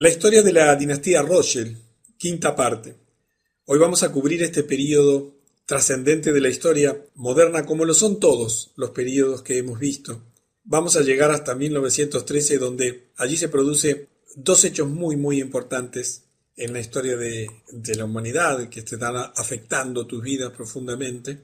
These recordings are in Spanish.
La historia de la dinastía Rothschild, quinta parte. Hoy vamos a cubrir este período trascendente de la historia moderna, como lo son todos los períodos que hemos visto. Vamos a llegar hasta 1913, donde allí se produce dos hechos muy importantes en la historia de la humanidad, que te están afectando tus vidas profundamente.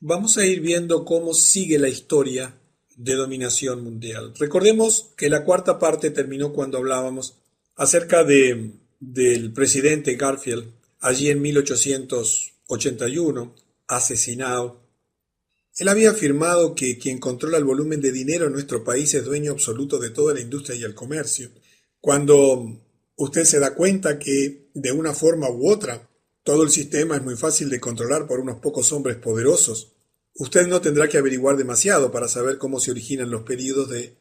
Vamos a ir viendo cómo sigue la historia de dominación mundial. Recordemos que la cuarta parte terminó cuando hablábamos acerca del presidente Garfield, allí en 1881, asesinado. Él había afirmado que quien controla el volumen de dinero en nuestro país es dueño absoluto de toda la industria y el comercio. Cuando usted se da cuenta que de una forma u otra todo el sistema es muy fácil de controlar por unos pocos hombres poderosos, usted no tendrá que averiguar demasiado para saber cómo se originan los periodos de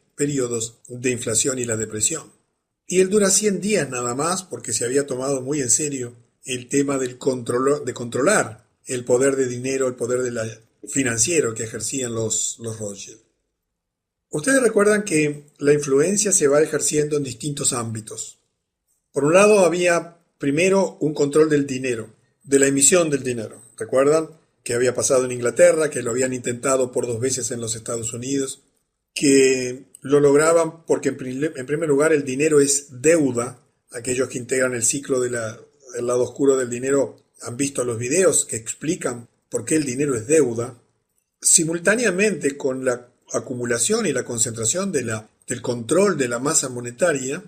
inflación y la depresión. Y él dura 100 días nada más porque se había tomado muy en serio el tema de controlar el poder de dinero, el poder financiero que ejercían los Rothschild. Ustedes recuerdan que la influencia se va ejerciendo en distintos ámbitos. Por un lado había primero un control del dinero, de la emisión del dinero. ¿Recuerdan que había pasado en Inglaterra, que lo habían intentado por 2 veces en los Estados Unidos? Que lo lograban porque en primer lugar el dinero es deuda. Aquellos que integran el ciclo del lado oscuro del dinero han visto los videos que explican por qué el dinero es deuda. Simultáneamente con la acumulación y la concentración del control de la masa monetaria,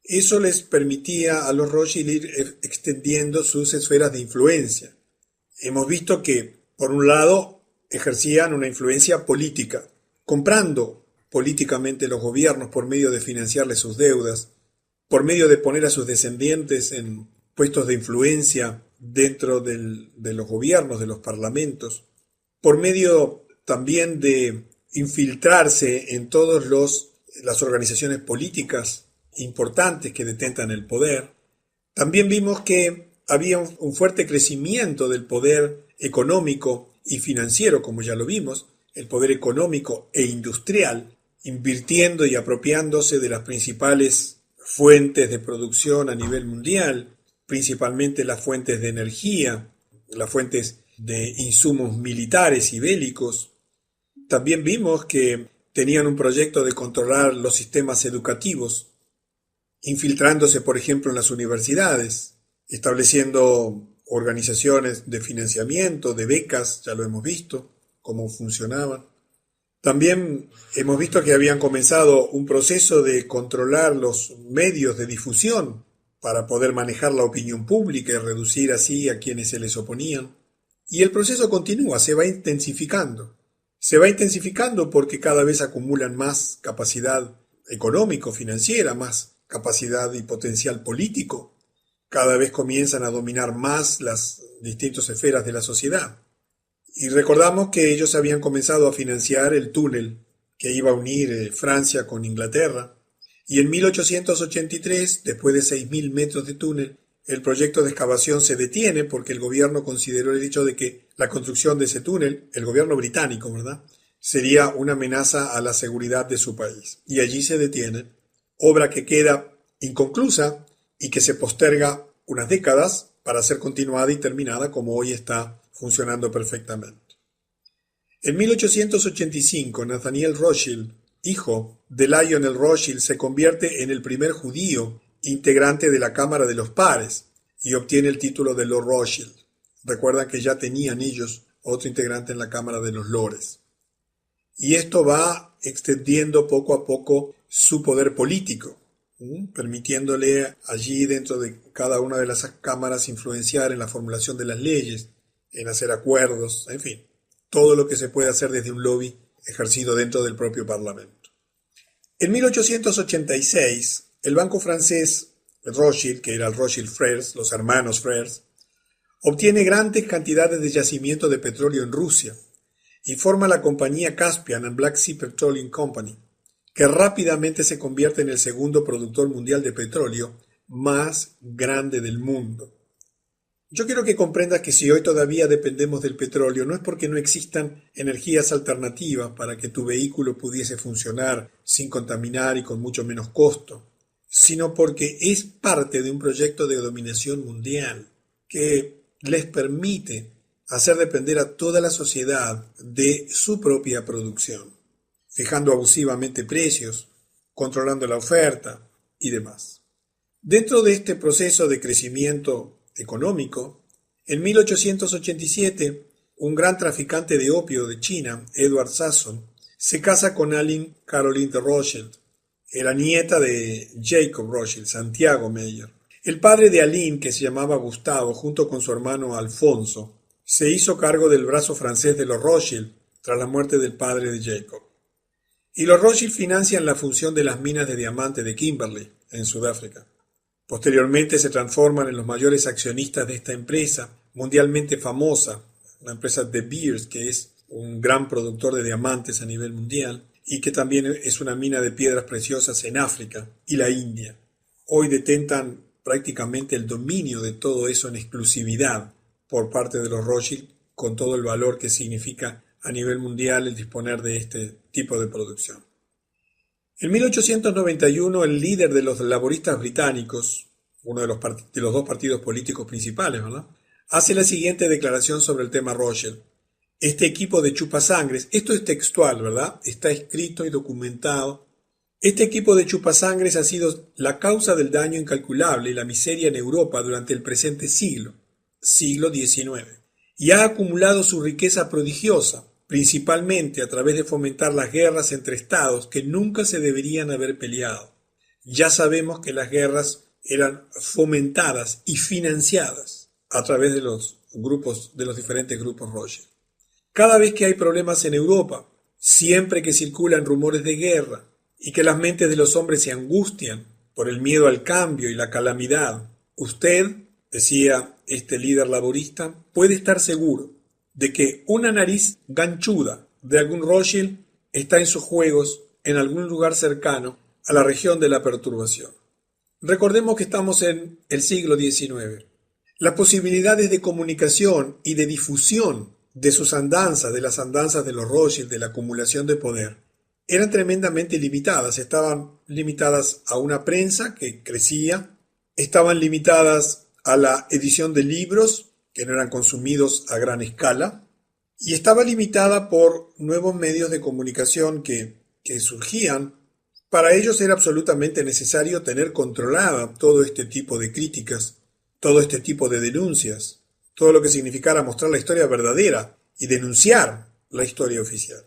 eso les permitía a los Rothschild ir extendiendo sus esferas de influencia. Hemos visto que, por un lado, ejercían una influencia política, comprando políticamente los gobiernos por medio de financiarles sus deudas, por medio de poner a sus descendientes en puestos de influencia dentro de los gobiernos, de los parlamentos, por medio también de infiltrarse en todas las organizaciones políticas importantes que detentan el poder. También vimos que había un fuerte crecimiento del poder económico y financiero, como ya lo vimos, el poder económico e industrial, invirtiendo y apropiándose de las principales fuentes de producción a nivel mundial, principalmente las fuentes de energía, las fuentes de insumos militares y bélicos. También vimos que tenían un proyecto de controlar los sistemas educativos, infiltrándose, por ejemplo, en las universidades, estableciendo organizaciones de financiamiento, de becas, ya lo hemos visto, cómo funcionaban. También hemos visto que habían comenzado un proceso de controlar los medios de difusión para poder manejar la opinión pública y reducir así a quienes se les oponían. Y el proceso continúa, se va intensificando. Se va intensificando porque cada vez acumulan más capacidad económico-financiera, más capacidad y potencial político. Cada vez comienzan a dominar más las distintas esferas de la sociedad. Y recordamos que ellos habían comenzado a financiar el túnel que iba a unir Francia con Inglaterra. Y en 1883, después de 6.000 metros de túnel, el proyecto de excavación se detiene porque el gobierno consideró el hecho de que la construcción de ese túnel, el gobierno británico, ¿verdad?, sería una amenaza a la seguridad de su país. Y allí se detiene, obra que queda inconclusa y que se posterga unas décadas para ser continuada y terminada como hoy está funcionando perfectamente. En 1885, Nathaniel Rothschild, hijo de Lionel Rothschild, se convierte en el primer judío integrante de la Cámara de los Pares y obtiene el título de Lord Rothschild. Recuerdan que ya tenían ellos otro integrante en la Cámara de los Lores. Y esto va extendiendo poco a poco su poder político, permitiéndole allí dentro de cada una de las cámaras influenciar en la formulación de las leyes, en hacer acuerdos, en fin, todo lo que se puede hacer desde un lobby ejercido dentro del propio Parlamento. En 1886, el banco francés Rothschild, que era el Rothschild Frères, los hermanos Frères, obtiene grandes cantidades de yacimiento de petróleo en Rusia y forma la compañía Caspian and Black Sea Petroleum Company, que rápidamente se convierte en el segundo productor mundial de petróleo más grande del mundo. Yo quiero que comprendas que si hoy todavía dependemos del petróleo, no es porque no existan energías alternativas para que tu vehículo pudiese funcionar sin contaminar y con mucho menos costo, sino porque es parte de un proyecto de dominación mundial que les permite hacer depender a toda la sociedad de su propia producción, fijando abusivamente precios, controlando la oferta y demás. Dentro de este proceso de crecimiento económico, en 1887, un gran traficante de opio de China, Edward Sassoon, se casa con Aline Caroline de Rothschild. Era nieta de Jacob Rothschild, Santiago Meyer. El padre de Aline, que se llamaba Gustavo, junto con su hermano Alfonso, se hizo cargo del brazo francés de los Rothschild tras la muerte del padre de Jacob. Y los Rothschild financian la función de las minas de diamante de Kimberley, en Sudáfrica. Posteriormente se transforman en los mayores accionistas de esta empresa, mundialmente famosa, la empresa De Beers, que es un gran productor de diamantes a nivel mundial y que también es una mina de piedras preciosas en África y la India. Hoy detentan prácticamente el dominio de todo eso en exclusividad por parte de los Rothschild, con todo el valor que significa a nivel mundial el disponer de este tipo de producción. En 1891, el líder de los laboristas británicos, uno de los dos partidos políticos principales, ¿verdad?, hace la siguiente declaración sobre el tema Rothschild. Este equipo de chupasangres, esto es textual, ¿verdad?, está escrito y documentado. Este equipo de chupasangres ha sido la causa del daño incalculable y la miseria en Europa durante el presente siglo XIX, y ha acumulado su riqueza prodigiosa, principalmente a través de fomentar las guerras entre estados que nunca se deberían haber peleado. Ya sabemos que las guerras eran fomentadas y financiadas a través de los diferentes grupos Rothschild. Cada vez que hay problemas en Europa, siempre que circulan rumores de guerra y que las mentes de los hombres se angustian por el miedo al cambio y la calamidad, usted, decía este líder laborista, puede estar seguro de que una nariz ganchuda de algún Rothschild está en sus juegos en algún lugar cercano a la región de la perturbación. Recordemos que estamos en el siglo XIX. Las posibilidades de comunicación y de difusión de sus andanzas, de las andanzas de los Rothschild, de la acumulación de poder, eran tremendamente limitadas. Estaban limitadas a una prensa que crecía, estaban limitadas a la edición de libros que no eran consumidos a gran escala, y estaba limitada por nuevos medios de comunicación que surgían. Para ellos era absolutamente necesario tener controlada todo este tipo de críticas, todo este tipo de denuncias, todo lo que significara mostrar la historia verdadera y denunciar la historia oficial.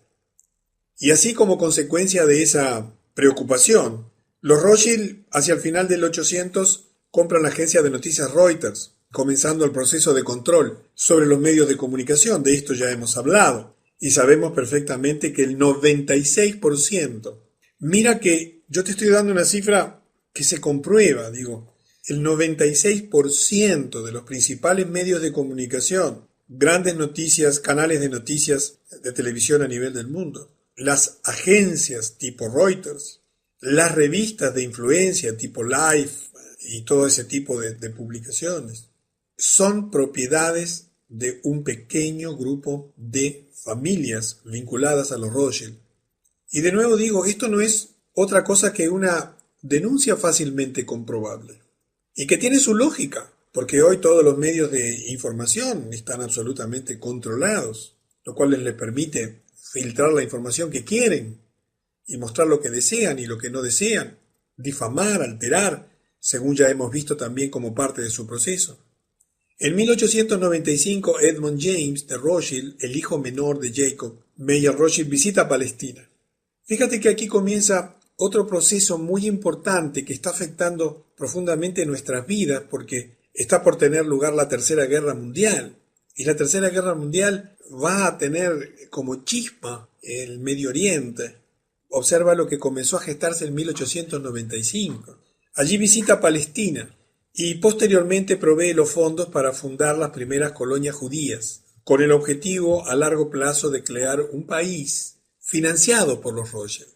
Y así, como consecuencia de esa preocupación, los Rothschild hacia el final del 800 compran la agencia de noticias Reuters, comenzando el proceso de control sobre los medios de comunicación. De esto ya hemos hablado y sabemos perfectamente que el 96%, mira que yo te estoy dando una cifra que se comprueba, el 96% de los principales medios de comunicación, grandes noticias, canales de noticias de televisión a nivel del mundo, las agencias tipo Reuters, las revistas de influencia tipo Life y todo ese tipo de publicaciones, son propiedades de un pequeño grupo de familias vinculadas a los Rothschild. Y de nuevo digo, esto no es otra cosa que una denuncia fácilmente comprobable y que tiene su lógica, porque hoy todos los medios de información están absolutamente controlados, lo cual les permite filtrar la información que quieren y mostrar lo que desean y lo que no desean, difamar, alterar, según ya hemos visto también como parte de su proceso. En 1895, Edmund James de Rothschild, el hijo menor de Jacob Meyer Rothschild, visita Palestina. Fíjate que aquí comienza otro proceso muy importante que está afectando profundamente nuestras vidas, porque está por tener lugar la Tercera Guerra Mundial. Y la Tercera Guerra Mundial va a tener como chispa el Medio Oriente. Observa lo que comenzó a gestarse en 1895. Allí visita Palestina y posteriormente provee los fondos para fundar las primeras colonias judías, con el objetivo a largo plazo de crear un país financiado por los Rothschild.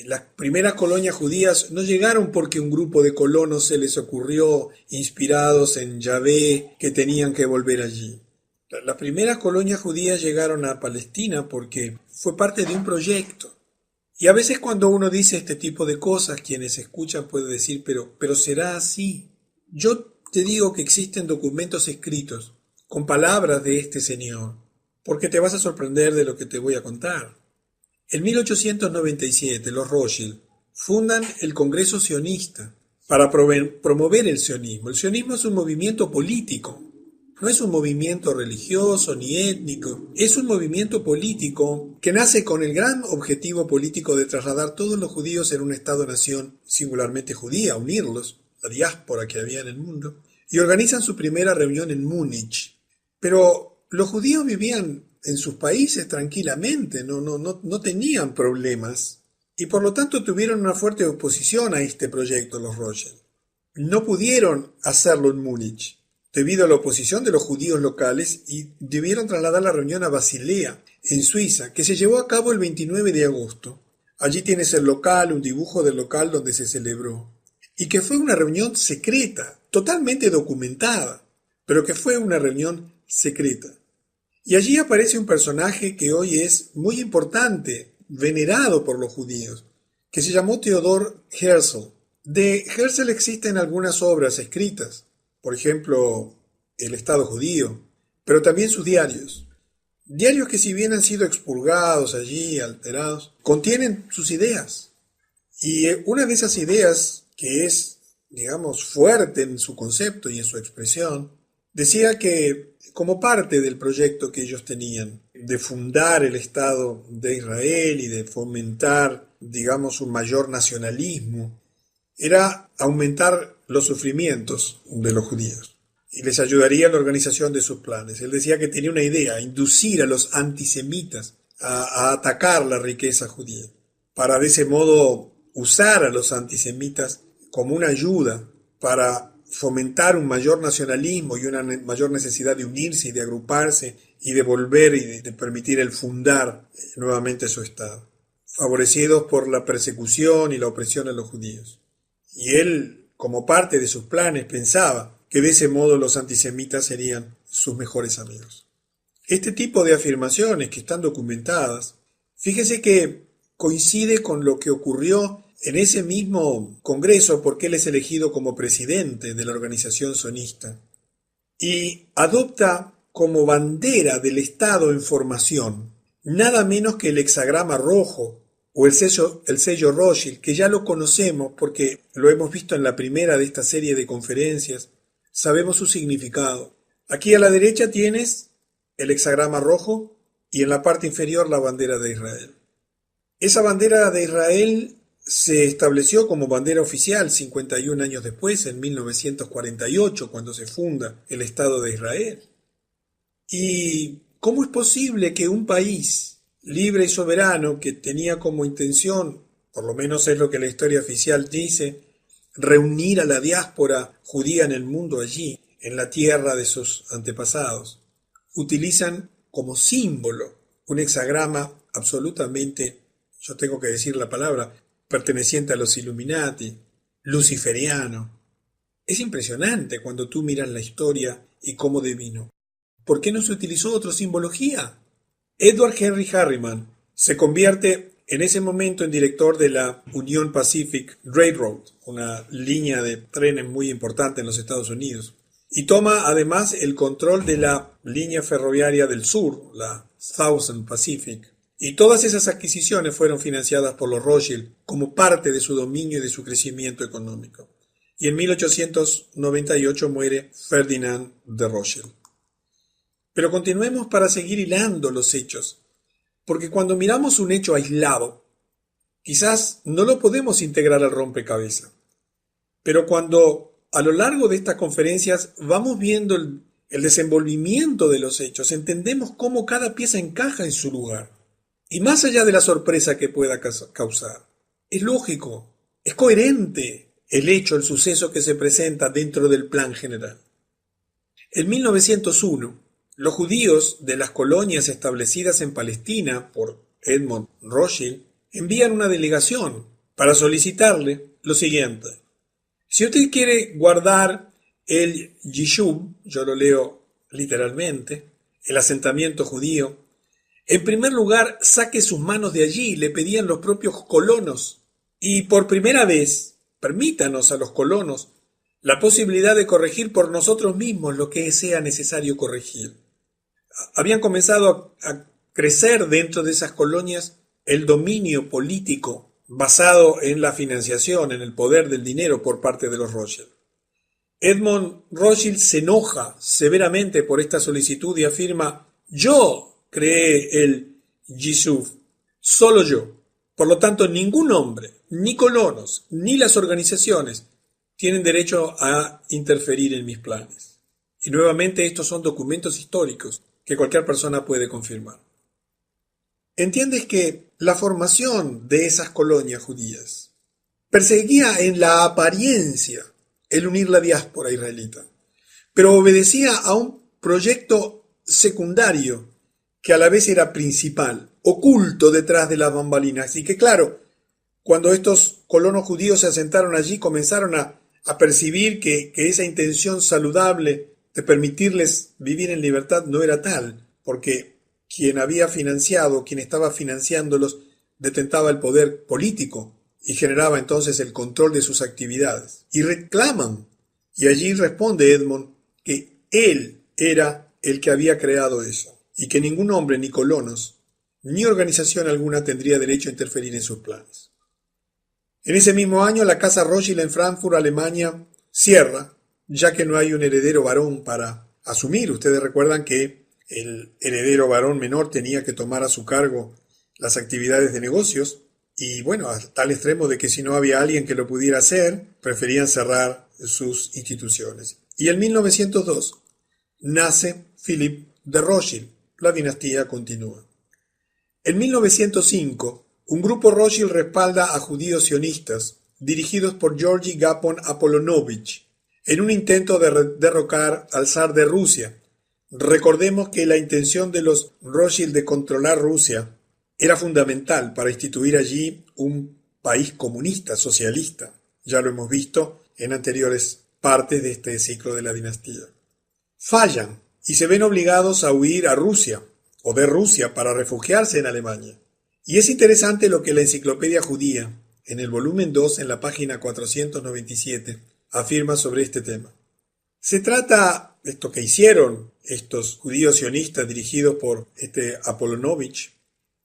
Las primeras colonias judías no llegaron porque un grupo de colonos se les ocurrió, inspirados en Yahvé, que tenían que volver allí. Las primeras colonias judías llegaron a Palestina porque fue parte de un proyecto. Y a veces cuando uno dice este tipo de cosas, quienes escuchan pueden decir, pero ¿será así? Yo te digo que existen documentos escritos con palabras de este señor, porque te vas a sorprender de lo que te voy a contar. En 1897, los Rothschild fundan el Congreso Sionista para promover el sionismo. El sionismo es un movimiento político, no es un movimiento religioso ni étnico, es un movimiento político que nace con el gran objetivo político de trasladar todos los judíos en un Estado-nación singularmente judía, unirlos, la diáspora que había en el mundo, y organizan su primera reunión en Múnich. Pero los judíos vivían en sus países tranquilamente, no tenían problemas, y por lo tanto tuvieron una fuerte oposición a este proyecto los Rothschild. No pudieron hacerlo en Múnich, debido a la oposición de los judíos locales, y debieron trasladar la reunión a Basilea, en Suiza, que se llevó a cabo el 29 de agosto. Allí tienes el local, un dibujo del local donde se celebró, y que fue una reunión secreta, totalmente documentada, pero que fue una reunión secreta. Y allí aparece un personaje que hoy es muy importante, venerado por los judíos, que se llamó Theodor Herzl. De Herzl existen algunas obras escritas, por ejemplo, El Estado Judío, pero también sus diarios. Diarios que si bien han sido expurgados allí, alterados, contienen sus ideas. Y una de esas ideas, que es, digamos, fuerte en su concepto y en su expresión, decía que como parte del proyecto que ellos tenían de fundar el Estado de Israel y de fomentar, digamos, un mayor nacionalismo, era aumentar los sufrimientos de los judíos y les ayudaría en la organización de sus planes. Él decía que tenía una idea, inducir a los antisemitas a atacar la riqueza judía, para de ese modo usar a los antisemitas como una ayuda para fomentar un mayor nacionalismo y una mayor necesidad de unirse y de agruparse y de volver y de permitir el fundar nuevamente su Estado, favorecidos por la persecución y la opresión a los judíos. Y él, como parte de sus planes, pensaba que de ese modo los antisemitas serían sus mejores amigos. Este tipo de afirmaciones que están documentadas, fíjese que coincide con lo que ocurrió en ese mismo congreso, porque él es elegido como presidente de la organización sionista y adopta como bandera del Estado en formación nada menos que el hexagrama rojo o el sello Rothschild, que ya lo conocemos porque lo hemos visto en la primera de esta serie de conferencias, sabemos su significado. Aquí a la derecha tienes el hexagrama rojo y en la parte inferior la bandera de Israel. Esa bandera de Israel se estableció como bandera oficial 51 años después, en 1948, cuando se funda el Estado de Israel. ¿Y cómo es posible que un país libre y soberano que tenía como intención, por lo menos es lo que la historia oficial dice, reunir a la diáspora judía en el mundo allí, en la tierra de sus antepasados, utilizan como símbolo un hexagrama absolutamente, yo tengo que decir la palabra, perteneciente a los Illuminati, luciferiano? Es impresionante cuando tú miras la historia y cómo devino. ¿Por qué no se utilizó otra simbología? Edward Henry Harriman se convierte en ese momento en director de la Union Pacific Railroad, una línea de trenes muy importante en los Estados Unidos, y toma además el control de la línea ferroviaria del sur, la Southern Pacific. Y todas esas adquisiciones fueron financiadas por los Rothschild como parte de su dominio y de su crecimiento económico. Y en 1898 muere Ferdinand de Rothschild. Pero continuemos para seguir hilando los hechos, porque cuando miramos un hecho aislado, quizás no lo podemos integrar al rompecabezas. Pero cuando a lo largo de estas conferencias vamos viendo el desenvolvimiento de los hechos, entendemos cómo cada pieza encaja en su lugar. Y más allá de la sorpresa que pueda causar, es lógico, es coherente el hecho, el suceso que se presenta dentro del plan general. En 1901, los judíos de las colonias establecidas en Palestina por Edmund Rothschild envían una delegación para solicitarle lo siguiente: si usted quiere guardar el Yishub, yo lo leo literalmente, el asentamiento judío, En primer lugar, saque sus manos de allí, le pedían los propios colonos. Y por primera vez, permítanos a los colonos la posibilidad de corregir por nosotros mismos lo que sea necesario corregir. Habían comenzado a crecer dentro de esas colonias el dominio político basado en la financiación, en el poder del dinero por parte de los Rothschild. Edmond Rothschild se enoja severamente por esta solicitud y afirma: yo creé el Yishuv, solo yo. Por lo tanto, ningún hombre, ni colonos, ni las organizaciones tienen derecho a interferir en mis planes. Y nuevamente estos son documentos históricos que cualquier persona puede confirmar. ¿Entiendes que la formación de esas colonias judías perseguía en la apariencia el unir la diáspora israelita, pero obedecía a un proyecto secundario que a la vez era principal, oculto detrás de las bambalinas? Y que claro, cuando estos colonos judíos se asentaron allí, comenzaron a percibir que esa intención saludable de permitirles vivir en libertad no era tal, porque quien había financiado, quien estaba financiándolos, detentaba el poder político y generaba entonces el control de sus actividades. Y reclaman, y allí responde Edmond, que él era el que había creado eso, y que ningún hombre, ni colonos, ni organización alguna tendría derecho a interferir en sus planes. En ese mismo año, la casa Rothschild en Frankfurt, Alemania, cierra, ya que no hay un heredero varón para asumir. Ustedes recuerdan que el heredero varón menor tenía que tomar a su cargo las actividades de negocios, y bueno, a tal extremo de que si no había alguien que lo pudiera hacer, preferían cerrar sus instituciones. Y en 1902 nace Philipp de Rothschild. La dinastía continúa. En 1905, un grupo Rothschild respalda a judíos sionistas, dirigidos por Georgi Gapon Apolonovich, en un intento de derrocar al zar de Rusia. Recordemos que la intención de los Rothschild de controlar Rusia era fundamental para instituir allí un país comunista, socialista. Ya lo hemos visto en anteriores partes de este ciclo de la dinastía. Fallan y se ven obligados a huir a Rusia o de Rusia para refugiarse en Alemania. Y es interesante lo que la Enciclopedia Judía, en el volumen 2, en la página 497, afirma sobre este tema. Se trata, esto que hicieron estos judíos sionistas dirigidos por Apolonovich,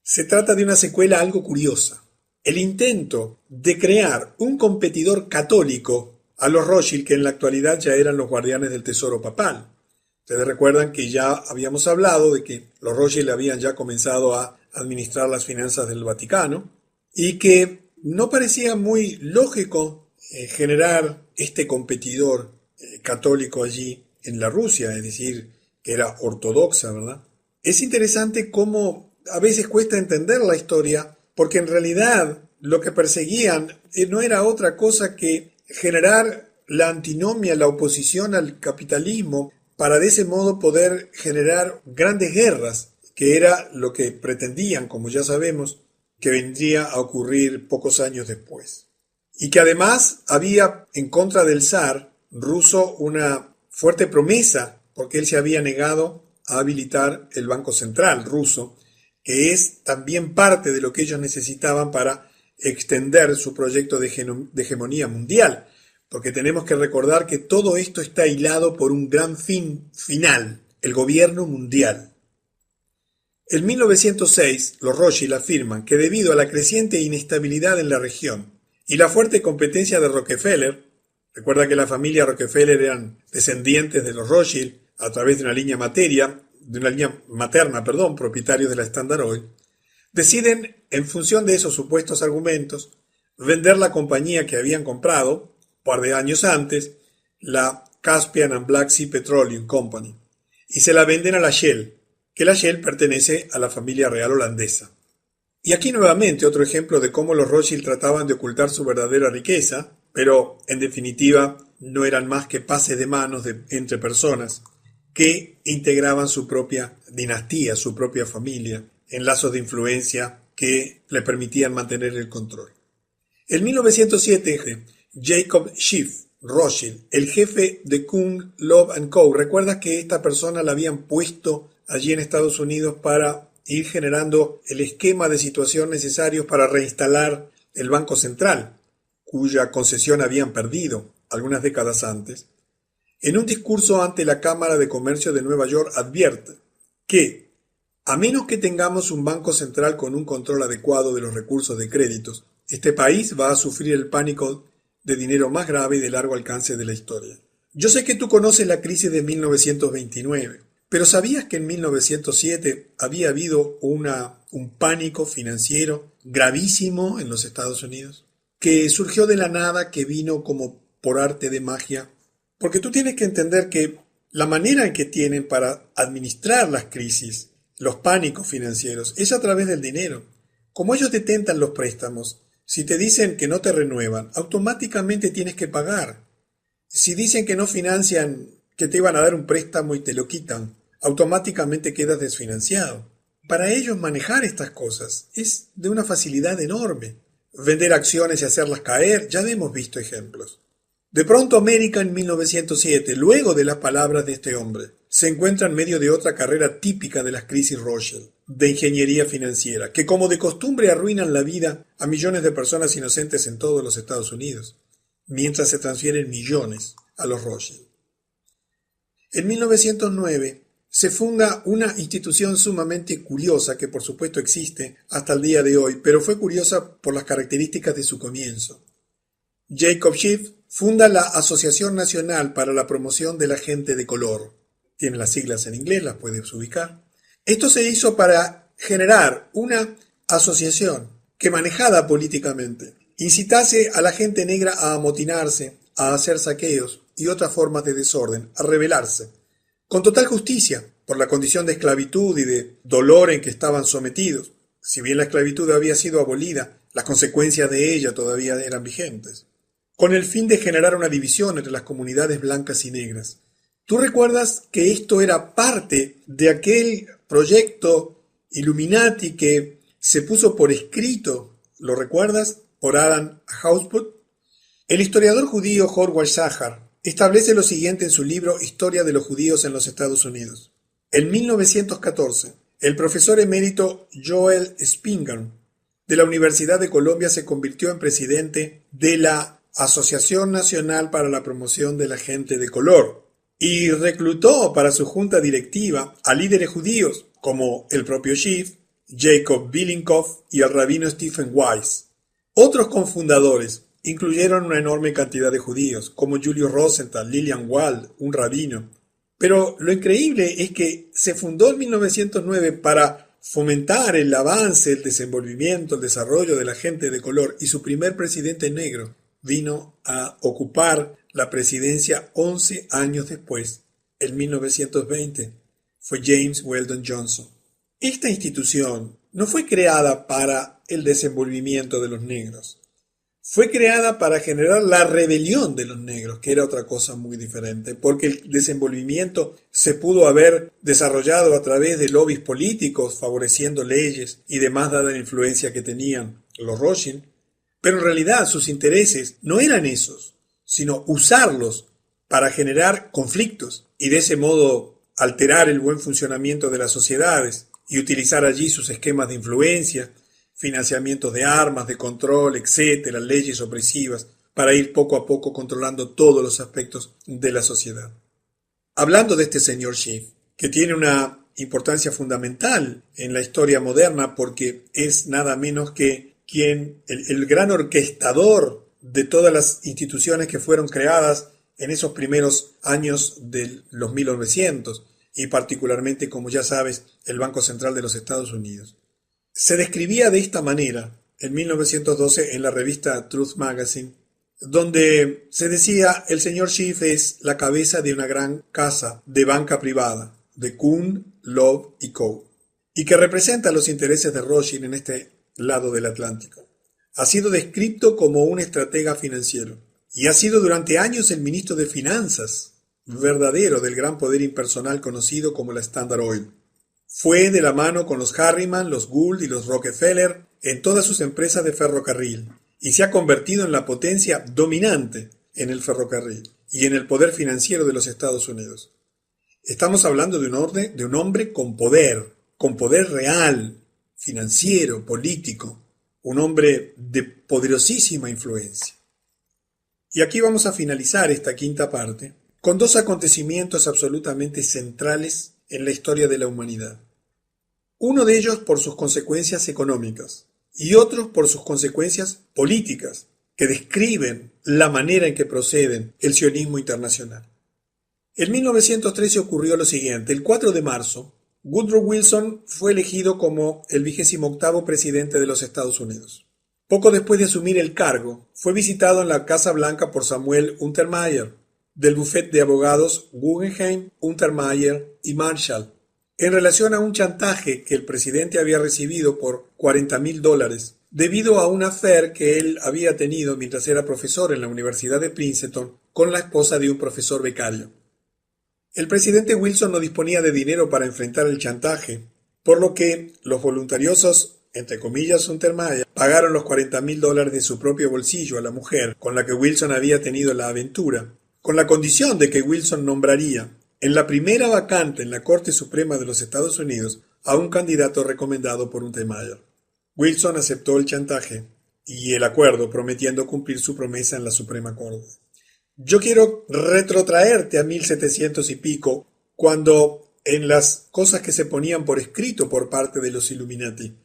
se trata de una secuela algo curiosa. El intento de crear un competidor católico a los Rothschild, que en la actualidad ya eran los guardianes del tesoro papal. Ustedes recuerdan que ya habíamos hablado de que los Rothschild habían ya comenzado a administrar las finanzas del Vaticano y que no parecía muy lógico generar este competidor católico allí en la Rusia, es decir, que era ortodoxa, ¿verdad? Es interesante cómo a veces cuesta entender la historia, porque en realidad lo que perseguían no era otra cosa que generar la antinomia, la oposición al capitalismo, para de ese modo poder generar grandes guerras, que era lo que pretendían, como ya sabemos, que vendría a ocurrir pocos años después. Y que además había en contra del zar ruso una fuerte promesa, porque él se había negado a habilitar el Banco Central ruso, que es también parte de lo que ellos necesitaban para extender su proyecto de hegemonía mundial, porque tenemos que recordar que todo esto está hilado por un gran fin final, el gobierno mundial. En 1906, los Rothschild afirman que debido a la creciente inestabilidad en la región y la fuerte competencia de Rockefeller, recuerda que la familia Rockefeller eran descendientes de los Rothschild a través de una línea materna, propietarios de la Standard Oil, deciden, en función de esos supuestos argumentos, vender la compañía que habían comprado, un par de años antes, la Caspian and Black Sea Petroleum Company, y se la venden a la Shell, que la Shell pertenece a la familia real holandesa. Y aquí nuevamente otro ejemplo de cómo los Rothschild trataban de ocultar su verdadera riqueza, pero en definitiva no eran más que pases de manos entre personas que integraban su propia dinastía, su propia familia, en lazos de influencia que le permitían mantener el control. En 1907, Jacob Schiff Rothschild, el jefe de Kuhn, Loeb & Co., recuerdas que esta persona la habían puesto allí en Estados Unidos para ir generando el esquema de situación necesario para reinstalar el Banco Central, cuya concesión habían perdido algunas décadas antes. En un discurso ante la Cámara de Comercio de Nueva York advierte que, a menos que tengamos un banco central con un control adecuado de los recursos de créditos, este país va a sufrir el pánico de dinero más grave y de largo alcance de la historia. Yo sé que tú conoces la crisis de 1929, pero ¿sabías que en 1907 había habido un pánico financiero gravísimo en los Estados Unidos? Que surgió de la nada, que vino como por arte de magia. Porque tú tienes que entender que la manera en que tienen para administrar las crisis, los pánicos financieros, es a través del dinero. Como ellos detentan los préstamos, si te dicen que no te renuevan, automáticamente tienes que pagar. Si dicen que no financian, que te iban a dar un préstamo y te lo quitan, automáticamente quedas desfinanciado. Para ellos manejar estas cosas es de una facilidad enorme. Vender acciones y hacerlas caer, ya hemos visto ejemplos. De pronto América en 1907, luego de las palabras de este hombre, se encuentra en medio de otra carrera típica de las crisis Rothschild, de ingeniería financiera, que como de costumbre arruinan la vida a millones de personas inocentes en todos los Estados Unidos, mientras se transfieren millones a los Rothschild. En 1909 se funda una institución sumamente curiosa que por supuesto existe hasta el día de hoy, pero fue curiosa por las características de su comienzo. Jacob Schiff funda la Asociación Nacional para la Promoción de la Gente de Color. Tiene las siglas en inglés, las puedes ubicar. Esto se hizo para generar una asociación que, manejada políticamente, incitase a la gente negra a amotinarse, a hacer saqueos y otras formas de desorden, a rebelarse, con total justicia, por la condición de esclavitud y de dolor en que estaban sometidos. Si bien la esclavitud había sido abolida, las consecuencias de ella todavía eran vigentes, con el fin de generar una división entre las comunidades blancas y negras. ¿Tú recuerdas que esto era parte de aquel proyecto Illuminati que se puso por escrito, lo recuerdas, por Adam Weishaupt? El historiador judío Howard Shahar establece lo siguiente en su libro Historia de los judíos en los Estados Unidos. En 1914, el profesor emérito Joel Spingarn de la Universidad de Columbia se convirtió en presidente de la Asociación Nacional para la Promoción de la Gente de Color y reclutó para su junta directiva a líderes judíos como el propio Schiff, Jacob Billinkoff y el rabino Stephen Wise. Otros cofundadores incluyeron una enorme cantidad de judíos, como Julius Rosenthal, Lillian Wald, un rabino. Pero lo increíble es que se fundó en 1909 para fomentar el avance, el desenvolvimiento, el desarrollo de la gente de color, y su primer presidente negro vino a ocupar la presidencia 11 años después, en 1920. Fue James Weldon Johnson. Esta institución no fue creada para el desenvolvimiento de los negros. Fue creada para generar la rebelión de los negros, que era otra cosa muy diferente, porque el desenvolvimiento se pudo haber desarrollado a través de lobbies políticos, favoreciendo leyes y demás dada la influencia que tenían los Rothschild, pero en realidad sus intereses no eran esos, sino usarlos para generar conflictos y de ese modo alterar el buen funcionamiento de las sociedades y utilizar allí sus esquemas de influencia, financiamientos de armas, de control, etcétera, leyes opresivas, para ir poco a poco controlando todos los aspectos de la sociedad. Hablando de este señor Schiff, que tiene una importancia fundamental en la historia moderna porque es nada menos que el gran orquestador de todas las instituciones que fueron creadas en esos primeros años de los 1900 y particularmente, como ya sabes, el Banco Central de los Estados Unidos. Se describía de esta manera en 1912 en la revista Truth Magazine, donde se decía: el señor Schiff es la cabeza de una gran casa de banca privada, de Kuhn, Loeb y Co., y que representa los intereses de Rothschild en este lado del Atlántico. Ha sido descrito como un estratega financiero y ha sido durante años el ministro de Finanzas verdadero del gran poder impersonal conocido como la Standard Oil. Fue de la mano con los Harriman, los Gould y los Rockefeller en todas sus empresas de ferrocarril y se ha convertido en la potencia dominante en el ferrocarril y en el poder financiero de los Estados Unidos. Estamos hablando de un hombre con poder, con poder real, financiero, político, un hombre de poderosísima influencia. Y aquí vamos a finalizar esta quinta parte con dos acontecimientos absolutamente centrales en la historia de la humanidad. Uno de ellos por sus consecuencias económicas y otro por sus consecuencias políticas, que describen la manera en que proceden el sionismo internacional. En 1913 ocurrió lo siguiente. El 4 de marzo, Woodrow Wilson fue elegido como el 28º presidente de los Estados Unidos. Poco después de asumir el cargo, fue visitado en la Casa Blanca por Samuel Untermyer, del bufete de abogados Guggenheim, Untermyer y Marshall, en relación a un chantaje que el presidente había recibido por $40,000 debido a un affair que él había tenido mientras era profesor en la Universidad de Princeton con la esposa de un profesor becario. El presidente Wilson no disponía de dinero para enfrentar el chantaje, por lo que los voluntariosos, entre comillas, Untermyer, pagaron los $40,000 de su propio bolsillo a la mujer con la que Wilson había tenido la aventura, con la condición de que Wilson nombraría en la primera vacante en la Corte Suprema de los Estados Unidos a un candidato recomendado por Untermyer. Wilson aceptó el chantaje y el acuerdo, prometiendo cumplir su promesa en la Suprema Corte. Yo quiero retrotraerte a 1700 y pico, cuando en las cosas que se ponían por escrito por parte de los Illuminati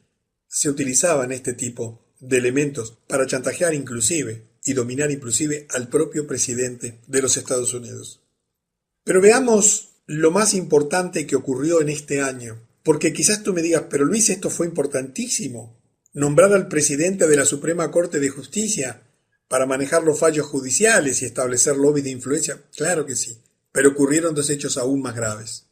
se utilizaban este tipo de elementos para chantajear inclusive y dominar inclusive al propio presidente de los Estados Unidos. Pero veamos lo más importante que ocurrió en este año, porque quizás tú me digas, pero Luis, esto fue importantísimo, nombrar al presidente de la Suprema Corte de Justicia para manejar los fallos judiciales y establecer lobbies de influencia. Claro que sí, pero ocurrieron dos hechos aún más graves.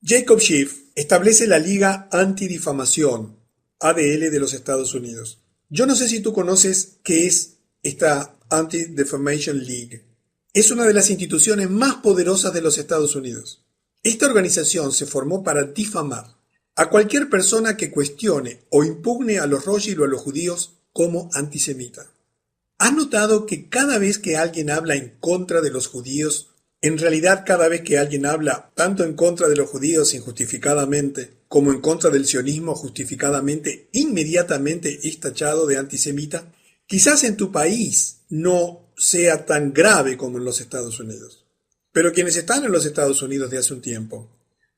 Jacob Schiff establece la Liga Antidifamación, ADL, de los Estados Unidos. Yo no sé si tú conoces qué es esta Anti-Defamation League. Es una de las instituciones más poderosas de los Estados Unidos. Esta organización se formó para difamar a cualquier persona que cuestione o impugne a los Rothschild o a los judíos como antisemita. ¿Has notado que cada vez que alguien habla en contra de los judíos, en realidad cada vez que alguien habla tanto en contra de los judíos injustificadamente como en contra del sionismo justificadamente, inmediatamente es tachado de antisemita? Quizás en tu país no sea tan grave como en los Estados Unidos, pero quienes están en los Estados Unidos de hace un tiempo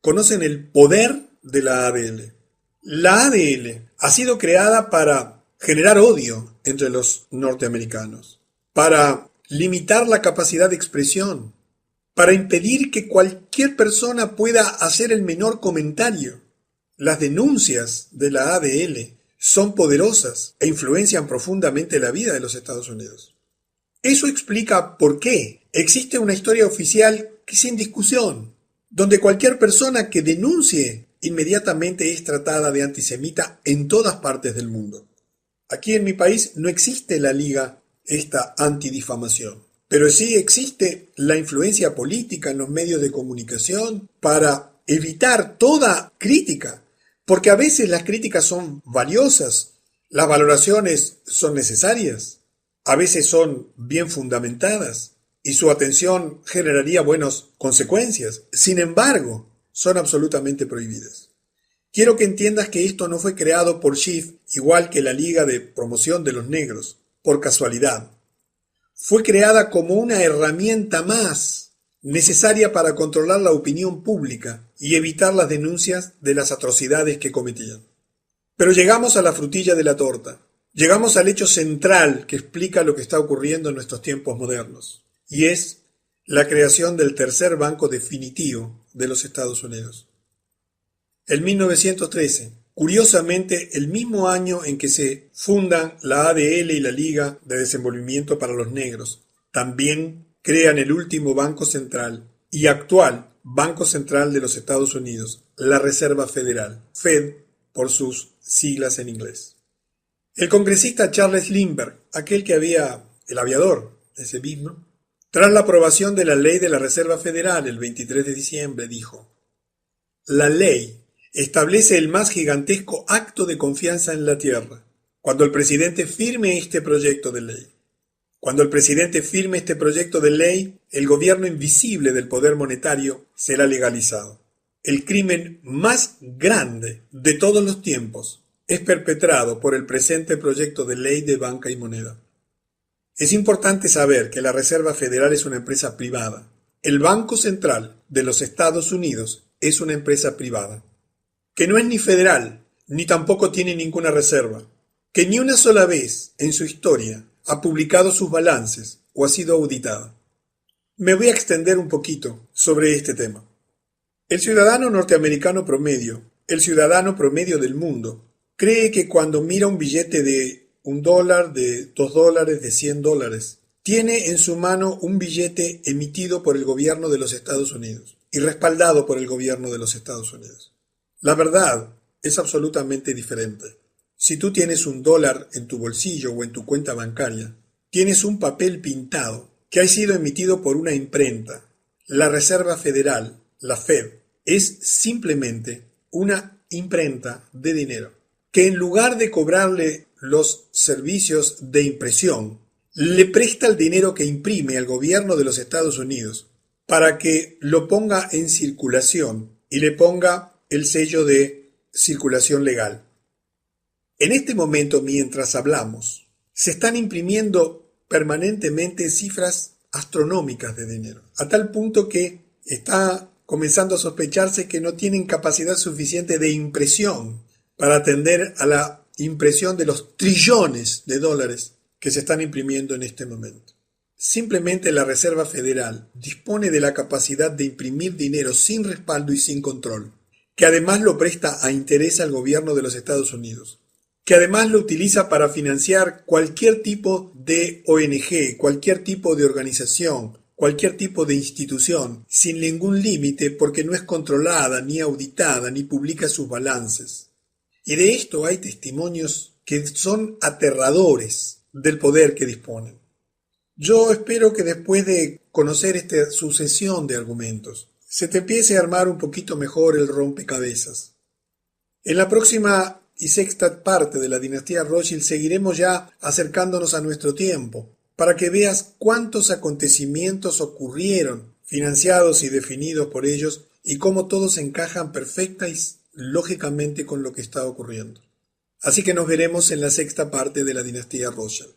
conocen el poder de la ADL. La ADL ha sido creada para generar odio entre los norteamericanos, para limitar la capacidad de expresión, para impedir que cualquier persona pueda hacer el menor comentario. Las denuncias de la ADL son poderosas e influencian profundamente la vida de los Estados Unidos. Eso explica por qué existe una historia oficial que es sin discusión, donde cualquier persona que denuncie inmediatamente es tratada de antisemita en todas partes del mundo. Aquí en mi país no existe la liga esta antidifamación, pero sí existe la influencia política en los medios de comunicación para evitar toda crítica, porque a veces las críticas son valiosas, las valoraciones son necesarias, a veces son bien fundamentadas y su atención generaría buenas consecuencias. Sin embargo, son absolutamente prohibidas. Quiero que entiendas que esto no fue creado por Schiff, igual que la Liga de Promoción de los Negros, por casualidad. Fue creada como una herramienta más necesaria para controlar la opinión pública y evitar las denuncias de las atrocidades que cometían. Pero llegamos a la frutilla de la torta. Llegamos al hecho central que explica lo que está ocurriendo en nuestros tiempos modernos, y es la creación del tercer banco definitivo de los Estados Unidos. En 1913, curiosamente el mismo año en que se fundan la ADL y la Liga de Desenvolvimiento para los Negros, también crean el último banco central y actual Banco Central de los Estados Unidos, la Reserva Federal, Fed por sus siglas en inglés. El congresista Charles Lindbergh, aquel que había, el aviador, ese mismo, tras la aprobación de la ley de la Reserva Federal el 23 de diciembre, dijo: «La ley establece el más gigantesco acto de confianza en la tierra. Cuando el presidente firme este proyecto de ley, el gobierno invisible del poder monetario será legalizado. el crimen más grande de todos los tiempos es perpetrado por el presente proyecto de ley de banca y moneda. Es importante saber que la Reserva Federal es una empresa privada. El Banco Central de los Estados Unidos es una empresa privada, que no es ni federal, ni tampoco tiene ninguna reserva, que ni una sola vez en su historia ha publicado sus balances o ha sido auditada. Me voy a extender un poquito sobre este tema. El ciudadano norteamericano promedio, el ciudadano promedio del mundo, cree que cuando mira un billete de $1, de $2, de $100, tiene en su mano un billete emitido por el gobierno de los Estados Unidos y respaldado por el gobierno de los Estados Unidos. La verdad es absolutamente diferente. Si tú tienes $1 en tu bolsillo o en tu cuenta bancaria, tienes un papel pintado que ha sido emitido por una imprenta. La Reserva Federal, la Fed, es simplemente una imprenta de dinero, que en lugar de cobrarle los servicios de impresión, le presta el dinero que imprime al gobierno de los Estados Unidos para que lo ponga en circulación y le ponga el sello de circulación legal. En este momento, mientras hablamos, se están imprimiendo permanentemente cifras astronómicas de dinero, a tal punto que está comenzando a sospecharse que no tienen capacidad suficiente de impresión para atender a la impresión de los trillones de dólares que se están imprimiendo en este momento. Simplemente la Reserva Federal dispone de la capacidad de imprimir dinero sin respaldo y sin control, que además lo presta a interés al gobierno de los Estados Unidos, que además lo utiliza para financiar cualquier tipo de ONG, cualquier tipo de organización, cualquier tipo de institución, sin ningún límite porque no es controlada, ni auditada, ni publica sus balances. Y de esto hay testimonios que son aterradores del poder que disponen. Yo espero que después de conocer esta sucesión de argumentos, se te empiece a armar un poquito mejor el rompecabezas. En la próxima y sexta parte de la dinastía Rothschild seguiremos ya acercándonos a nuestro tiempo, para que veas cuántos acontecimientos ocurrieron, financiados y definidos por ellos, y cómo todos encajan perfecta y lógicamente con lo que está ocurriendo. Así que nos veremos en la sexta parte de la dinastía Rothschild.